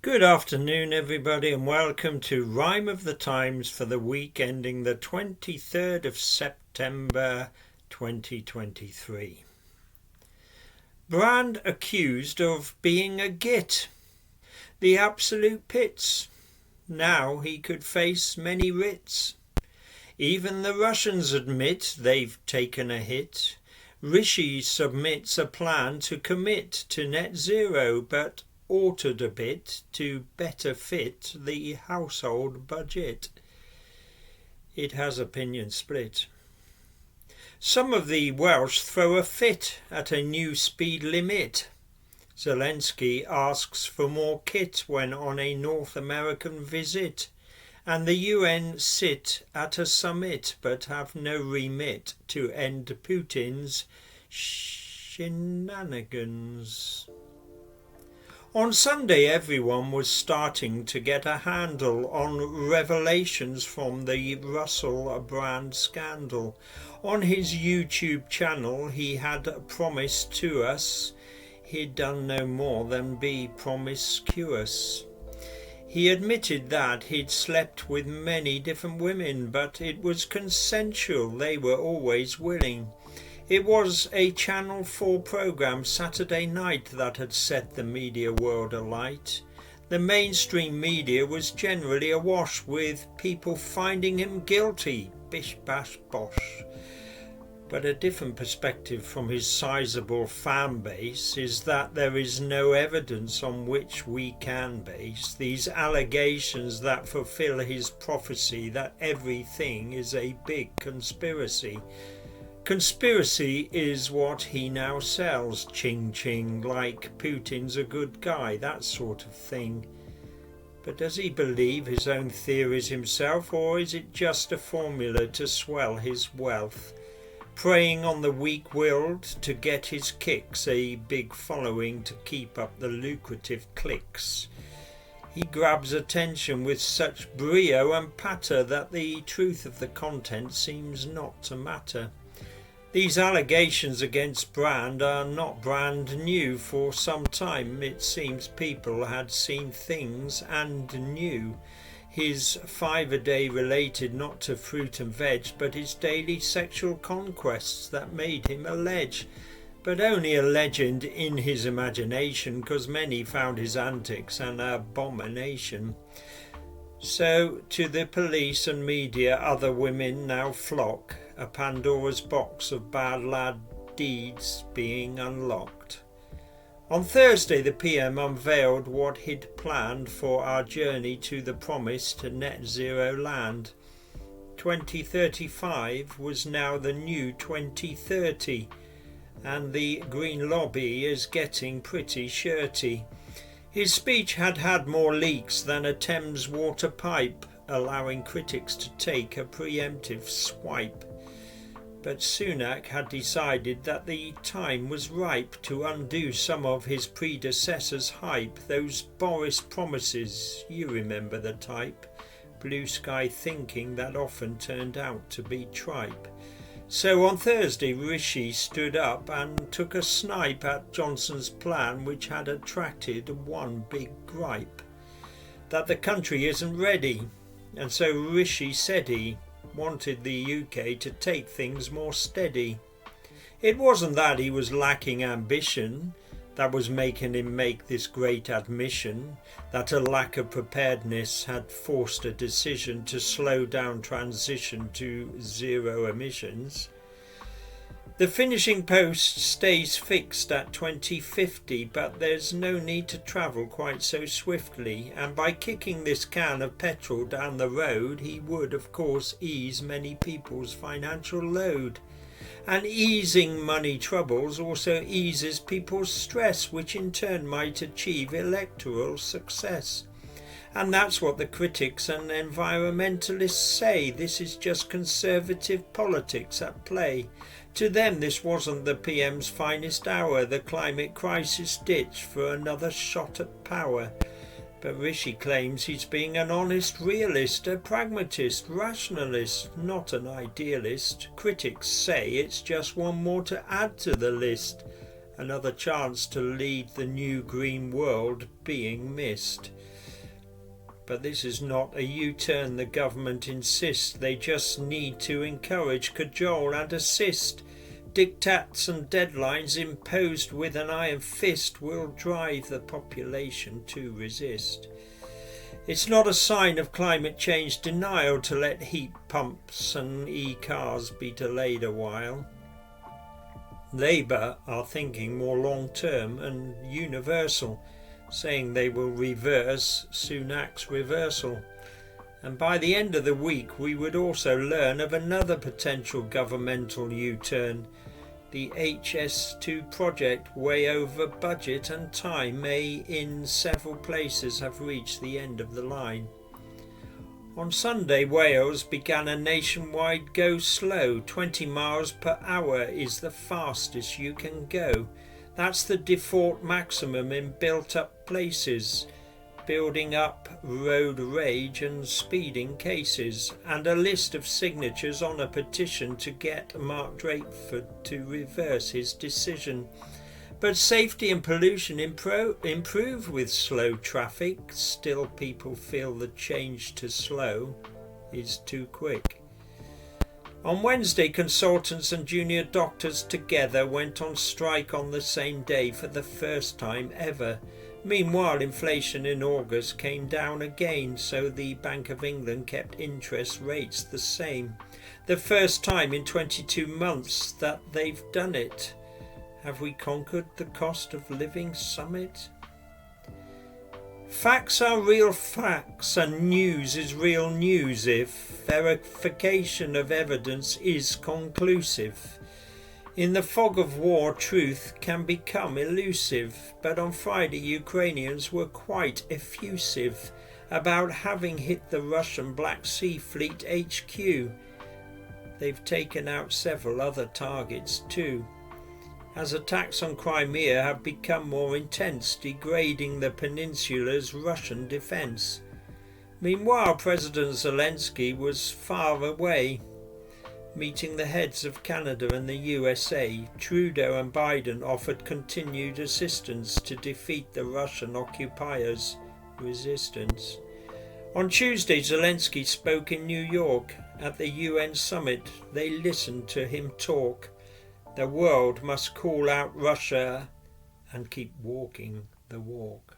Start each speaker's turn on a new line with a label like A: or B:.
A: Good afternoon, everybody, and welcome to Rhyme of the Times for the week ending the 23rd of September 2023. Brand accused of being a git. The absolute pits. Now he could face many writs. Even the Russians admit they've taken a hit. Rishi submits a plan to commit to net zero, but altered a bit to better fit the household budget. It has opinion split. Some of the Welsh throw a fit at a new speed limit. Zelenskyy asks for more kit when on a North American visit, and the UN sit at a summit but have no remit to end Putin's shenanigans. On Sunday, everyone was starting to get a handle on revelations from the Russell Brand scandal. On his YouTube channel, he had promised to us he'd done no more than be promiscuous. He admitted that he'd slept with many different women, but it was consensual. They were always willing. It was a Channel 4 programme Saturday night that had set the media world alight. The mainstream media was generally awash with people finding him guilty, bish bash bosh. But a different perspective from his sizable fan base is that there is no evidence on which we can base these allegations that fulfill his prophecy that everything is a big conspiracy. Conspiracy is what he now sells, ching-ching, like Putin's a good guy, that sort of thing. But does he believe his own theories himself, or is it just a formula to swell his wealth? Preying on the weak-willed to get his kicks, a big following to keep up the lucrative clicks. He grabs attention with such brio and patter that the truth of the content seems not to matter. These allegations against Brand are not brand new. For some time it seems people had seen things and knew. His 5-a-day related not to fruit and veg, but his daily sexual conquests that made him a ledge. But only a legend in his imagination, because many found his antics an abomination. So to the police and media other women now flock, a Pandora's box of bad lad deeds being unlocked. On Thursday the PM unveiled what he'd planned for our journey to the promised net zero land. 2035 was now the new 2030, and the Green Lobby is getting pretty shirty. His speech had had more leaks than a Thames water pipe, allowing critics to take a preemptive swipe. But Sunak had decided that the time was ripe to undo some of his predecessors' hype, those Boris promises, you remember the type, blue sky thinking that often turned out to be tripe. So on Thursday Rishi stood up and took a snipe at Johnson's plan, which had attracted one big gripe, that the country isn't ready, and so Rishi said he wanted the UK to take things more steady. It wasn't that he was lacking ambition that was making him make this great admission, that a lack of preparedness had forced a decision to slow down transition to zero emissions. The finishing post stays fixed at 2050, but there's no need to travel quite so swiftly, and by kicking this can of petrol down the road he would of course ease many people's financial load. And easing money troubles also eases people's stress, which in turn might achieve electoral success. And that's what the critics and environmentalists say. This is just conservative politics at play. To them this wasn't the PM's finest hour, the climate crisis ditch for another shot at power. But Rishi claims he's being an honest realist, a pragmatist, rationalist, not an idealist. Critics say it's just one more to add to the list, another chance to lead the new green world being missed. But this is not a U-turn, the government insists. They just need to encourage, cajole and assist. Diktats and deadlines imposed with an iron fist will drive the population to resist. It's not a sign of climate change denial to let heat pumps and e-cars be delayed a while. Labour are thinking more long-term and universal, saying they will reverse Sunak's reversal. And by the end of the week we would also learn of another potential governmental U-turn. The HS2 project, way over budget and time, may in several places have reached the end of the line. On Sunday, Wales began a nationwide go slow. 20 miles per hour is the fastest you can go. That's the default maximum in built-up places, building up road rage and speeding cases, and a list of signatures on a petition to get Mark Drakeford to reverse his decision. But safety and pollution improve with slow traffic. Still, people feel the change to slow is too quick. On Wednesday, consultants and junior doctors together went on strike on the same day for the first time ever. Meanwhile, inflation in August came down again, so the Bank of England kept interest rates the same. The first time in 22 months that they've done it. Have we conquered the cost of living summit? Facts are real facts and news is real news if verification of evidence is conclusive. In the fog of war, truth can become elusive, but on Friday Ukrainians were quite effusive about having hit the Russian Black Sea Fleet HQ. They've taken out several other targets too, as attacks on Crimea have become more intense, degrading the peninsula's Russian defence. Meanwhile, President Zelenskyy was far away, meeting the heads of Canada and the USA. Trudeau and Biden offered continued assistance to defeat the Russian occupiers' resistance. On Tuesday, Zelenskyy spoke in New York at the UN summit. They listened to him talk. The world must call out Russia and keep walking the walk.